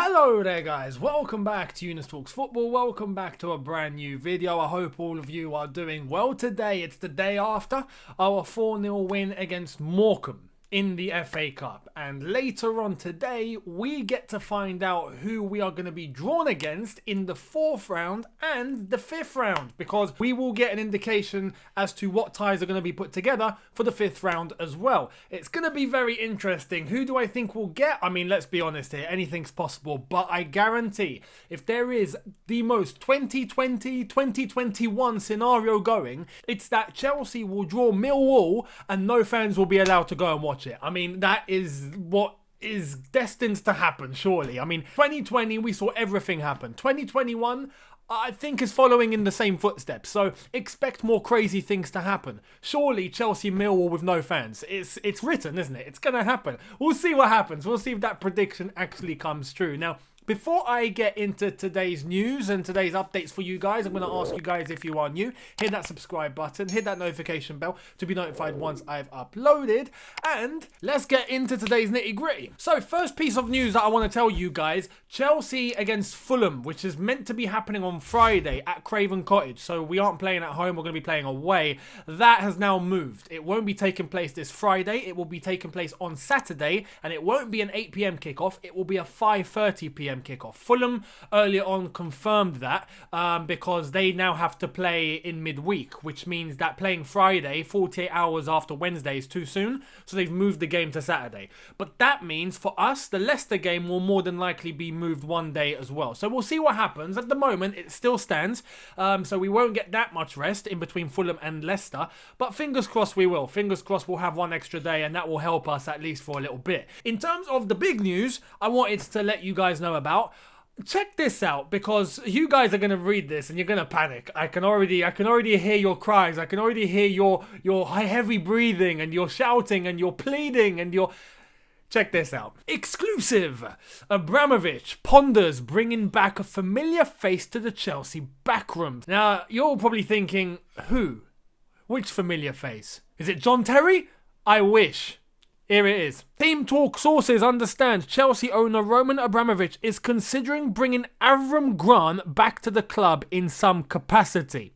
Hello there guys, welcome back to Younes Talks Football, welcome back to a brand new video. I hope all of you are doing well today. It's the day after our 4-0 win against Morecambe in the FA Cup, and later on today we get to find out who we are going to be drawn against in the 4th round and the 5th round, because we will get an indication as to what ties are going to be put together for the 5th round as well. It's going to be very interesting. Who do I think we'll get? I mean, let's be honest here, anything's possible, but I guarantee if there is the most 2020-2021 scenario going, it's that Chelsea will draw Millwall and no fans will be allowed to go and watch it. I mean, that is what is destined to happen, surely. I mean, 2020, we saw everything happen. 2021, I think, is following in the same footsteps. So expect more crazy things to happen. Surely Chelsea Millwall with no fans. It's written, isn't it? It's going to happen. We'll see what happens. We'll see if that prediction actually comes true. Now, before I get into today's news and today's updates for you guys, I'm going to ask you guys, if you are new, hit that subscribe button, hit that notification bell to be notified once I've uploaded, and let's get into today's nitty gritty. So first piece of news that I want to tell you guys, Chelsea against Fulham, which is meant to be happening on Friday at Craven Cottage. So we aren't playing at home, we're going to be playing away. That has now moved. It won't be taking place this Friday, it will be taking place on Saturday, and it won't be an 8 PM kickoff, it will be a 5:30 PM kickoff. Fulham earlier on confirmed that because they now have to play in midweek, which means that playing Friday 48 hours after Wednesday is too soon, so they've moved the game to Saturday. But that means for us, the Leicester game will more than likely be moved one day as well. So we'll see what happens. At the moment, it still stands, so we won't get that much rest in between Fulham and Leicester, but fingers crossed we will. Fingers crossed we'll have one extra day, and that will help us at least for a little bit. In terms of the big news, I wanted to let you guys know about. Check this out, because you guys are going to read this and you're going to panic. I can already hear your cries. I can already hear your heavy breathing and your shouting and your pleading and your... Check this out. Exclusive! Abramovich ponders bringing back a familiar face to the Chelsea backrooms. Now, you're probably thinking, who? Which familiar face? Is it John Terry? I wish. Here it is. TEAMtalk sources understand Chelsea owner Roman Abramovich is considering bringing Avram Grant back to the club in some capacity.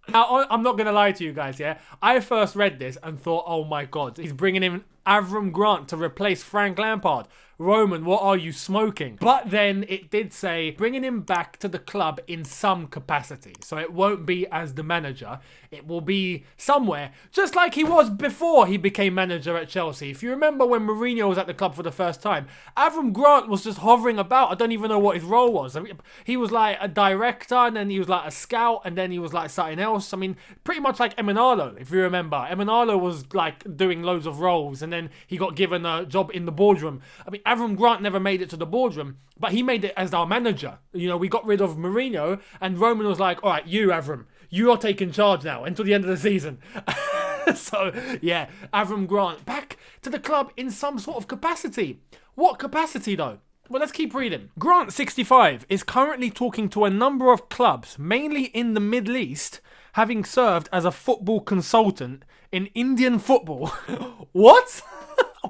Now, I'm not going to lie to you guys, yeah? I first read this and thought, oh my God, he's bringing in Avram Grant to replace Frank Lampard. Roman, what are you smoking? But then it did say bringing him back to the club in some capacity. So it won't be as the manager. It will be somewhere, just like he was before he became manager at Chelsea. If you remember when Mourinho was at the club for the first time, Avram Grant was just hovering about. I don't even know what his role was. I mean, he was like a director, and then he was like a scout, and then he was like something else. I mean, pretty much like Emenalo, if you remember. Emenalo was like doing loads of roles, and then he got given a job in the boardroom. I mean, Avram Grant never made it to the boardroom, but he made it as our manager. You know, we got rid of Mourinho, and Roman was like, all right, you, Avram, you are taking charge now until the end of the season. So, yeah, Avram Grant back to the club in some sort of capacity. What capacity, though? Well, let's keep reading. Grant, 65, is currently talking to a number of clubs, mainly in the Middle East, having served as a football consultant in Indian football. What?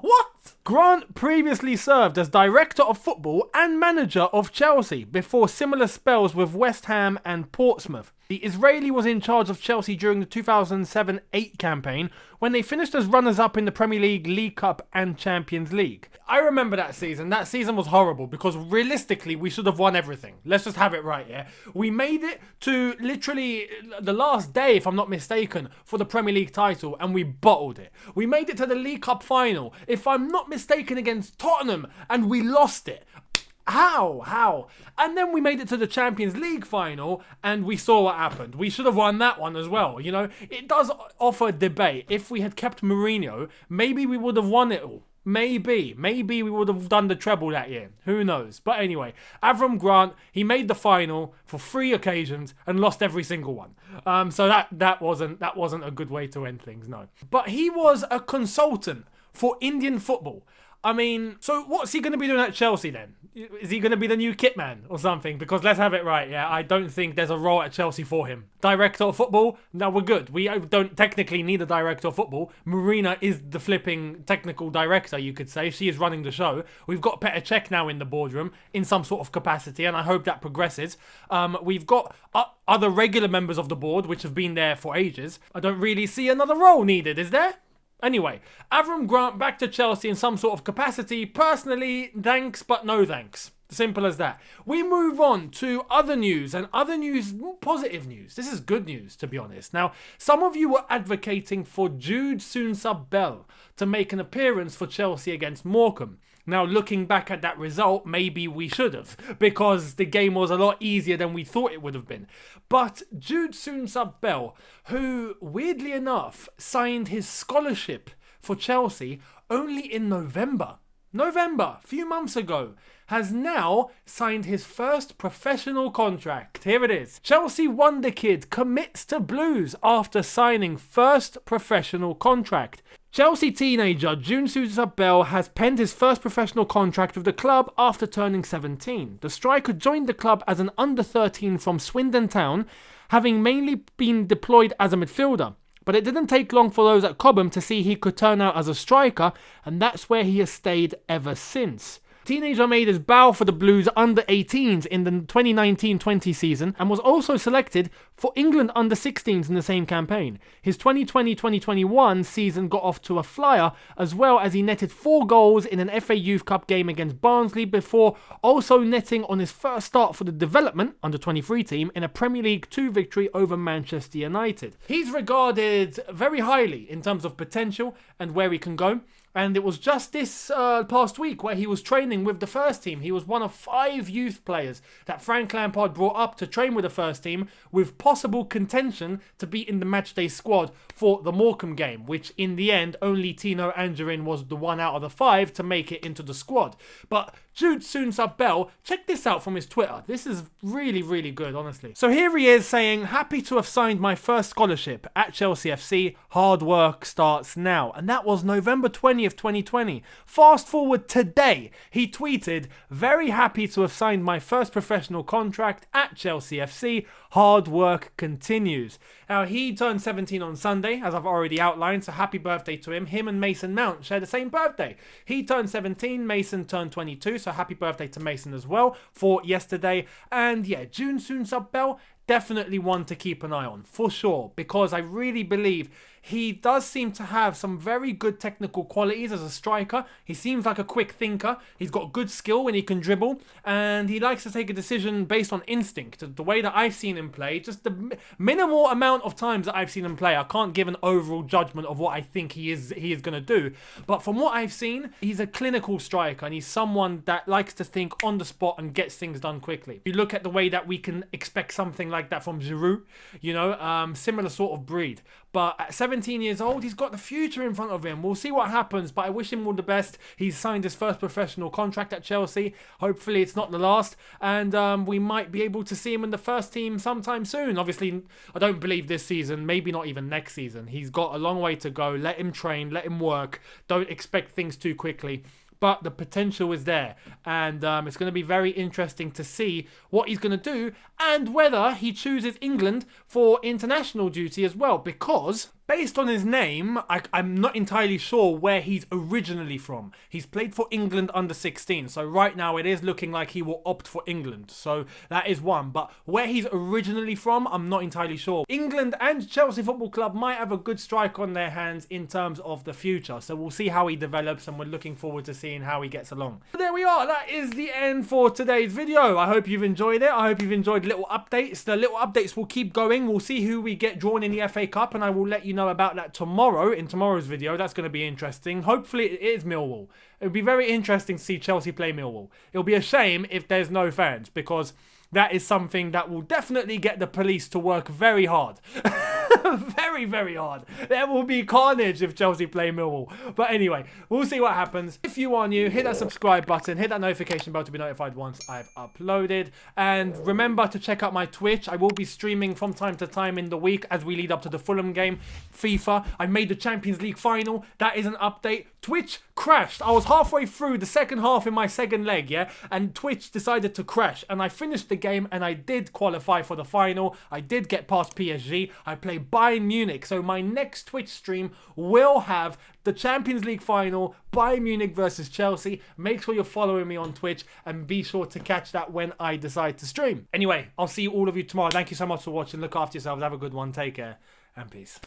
What? Grant previously served as director of football and manager of Chelsea before similar spells with West Ham and Portsmouth. The Israeli was in charge of Chelsea during the 2007-8 campaign when they finished as runners-up in the Premier League, League Cup and Champions League. I remember that season. That season was horrible because realistically we should have won everything. Let's just have it right, yeah? We made it to literally the last day, if I'm not mistaken, for the Premier League title, and we bottled it. We made it to the League Cup final, if I'm not mistaken, against Tottenham, and we lost it. How? And then we made it to the Champions League final, and we saw what happened. We should have won that one as well. You know, it does offer debate. If we had kept Mourinho, maybe we would have won it all. Maybe we would have done the treble that year. Who knows? But anyway, Avram Grant, he made the final for 3 occasions and lost every single one. So that wasn't a good way to end things, no. But he was a consultant for Indian football. I mean, so what's he going to be doing at Chelsea then? Is he going to be the new kit man or something? Because let's have it right, yeah, I don't think there's a role at Chelsea for him. Director of football? No, we're good. We don't technically need a director of football. Marina is the flipping technical director, you could say. She is running the show. We've got Petr Cech now in the boardroom in some sort of capacity, and I hope that progresses. We've got other regular members of the board, which have been there for ages. I don't really see another role needed, is there? Anyway, Avram Grant back to Chelsea in some sort of capacity. Personally, thanks, but no thanks. Simple as that. We move on to other news, and other news, positive news. This is good news, to be honest. Now, some of you were advocating for Jude Soonsup-Bell to make an appearance for Chelsea against Morecambe. Now, looking back at that result, maybe we should have, because the game was a lot easier than we thought it would have been. But Jude Soonsup-Bell, who, weirdly enough, signed his scholarship for Chelsea only in November, a few months ago, has now signed his first professional contract. Here it is. Chelsea wonder kid commits to Blues after signing first professional contract. Chelsea teenager Jude Soonsup-Bell has penned his first professional contract with the club after turning 17. The striker joined the club as an under-13 from Swindon Town, having mainly been deployed as a midfielder. But it didn't take long for those at Cobham to see he could turn out as a striker, and that's where he has stayed ever since. Teenager made his bow for the Blues under-18s in the 2019-20 season and was also selected for England under-16s in the same campaign. His 2020-2021 season got off to a flyer, as well as he netted 4 goals in an FA Youth Cup game against Barnsley before also netting on his first start for the development under-23 team in a Premier League 2 victory over Manchester United. He's regarded very highly in terms of potential and where he can go. And it was just this past week where he was training with the first team. He was one of 5 youth players that Frank Lampard brought up to train with the first team, with possible contention to be in the matchday squad for the Morecambe game, which in the end only Tino Angerin was the one out of the 5 to make it into the squad. But Jude Soonsup-Bell, check this out from his Twitter. This is really, really good, honestly. So here he is saying, happy to have signed my first scholarship at Chelsea FC. Hard work starts now. And that was November 20th, 2020. Fast forward today, he tweeted, very happy to have signed my first professional contract at Chelsea FC. Hard work continues. Now, he turned 17 on Sunday, as I've already outlined, so happy birthday to him. Him and Mason Mount share the same birthday. He turned 17, Mason turned 22, so happy birthday to Mason as well for yesterday. And yeah, Jude Soonsup-Bell, definitely one to keep an eye on, for sure, because I really believe he does seem to have some very good technical qualities as a striker. He seems like a quick thinker. He's got good skill when he can dribble, and he likes to take a decision based on instinct. The way that I've seen him play, just the minimal amount of times that I've seen him play, I can't give an overall judgment of what I think he is going to do. But from what I've seen, he's a clinical striker, and he's someone that likes to think on the spot and gets things done quickly. You look at the way that we can expect something like that from Giroud, you know, similar sort of breed. But at 17 years old, he's got the future in front of him. We'll see what happens, but I wish him all the best. He's signed his first professional contract at Chelsea. Hopefully it's not the last, and we might be able to see him in the first team sometime soon. Obviously, I don't believe this season, maybe not even next season. He's got a long way to go. Let him train, let him work. Don't expect things too quickly. But the potential is there, and it's going to be very interesting to see what he's going to do and whether he chooses England for international duty as well, because based on his name, I'm not entirely sure where he's originally from. He's played for England under 16, so right now it is looking like he will opt for England. So that is one, but where he's originally from, I'm not entirely sure. England and Chelsea Football Club might have a good strike on their hands in terms of the future, so we'll see how he develops, and we're looking forward to seeing how he gets along. But there we are, that is the end for today's video. I hope you've enjoyed it. I hope you've enjoyed little updates. The little updates will keep going. We'll see who we get drawn in the FA Cup, and I will let you know about that tomorrow in tomorrow's video. That's going to be interesting. Hopefully it is Millwall. It would be very interesting to see Chelsea play Millwall. It'll be a shame if there's no fans, because that is something that will definitely get the police to work very hard. Very, very hard. There will be carnage if Chelsea play Millwall. But anyway, we'll see what happens. If you are new, hit that subscribe button, hit that notification bell to be notified once I've uploaded. And remember to check out my Twitch. I will be streaming from time to time in the week as we lead up to the Fulham game. FIFA. I made the Champions League final. That is an update. Twitch, crashed. I was halfway through the second half in my second leg, yeah, and Twitch decided to crash, and I finished the game, and I did qualify for the final. I did get past PSG. I play Bayern Munich, so my next Twitch stream will have the Champions League final, Bayern Munich versus Chelsea. Make sure you're following me on Twitch, and be sure to catch that when I decide to stream. Anyway, I'll see all of you tomorrow. Thank you so much for watching. Look after yourselves. Have a good one. Take care, and peace.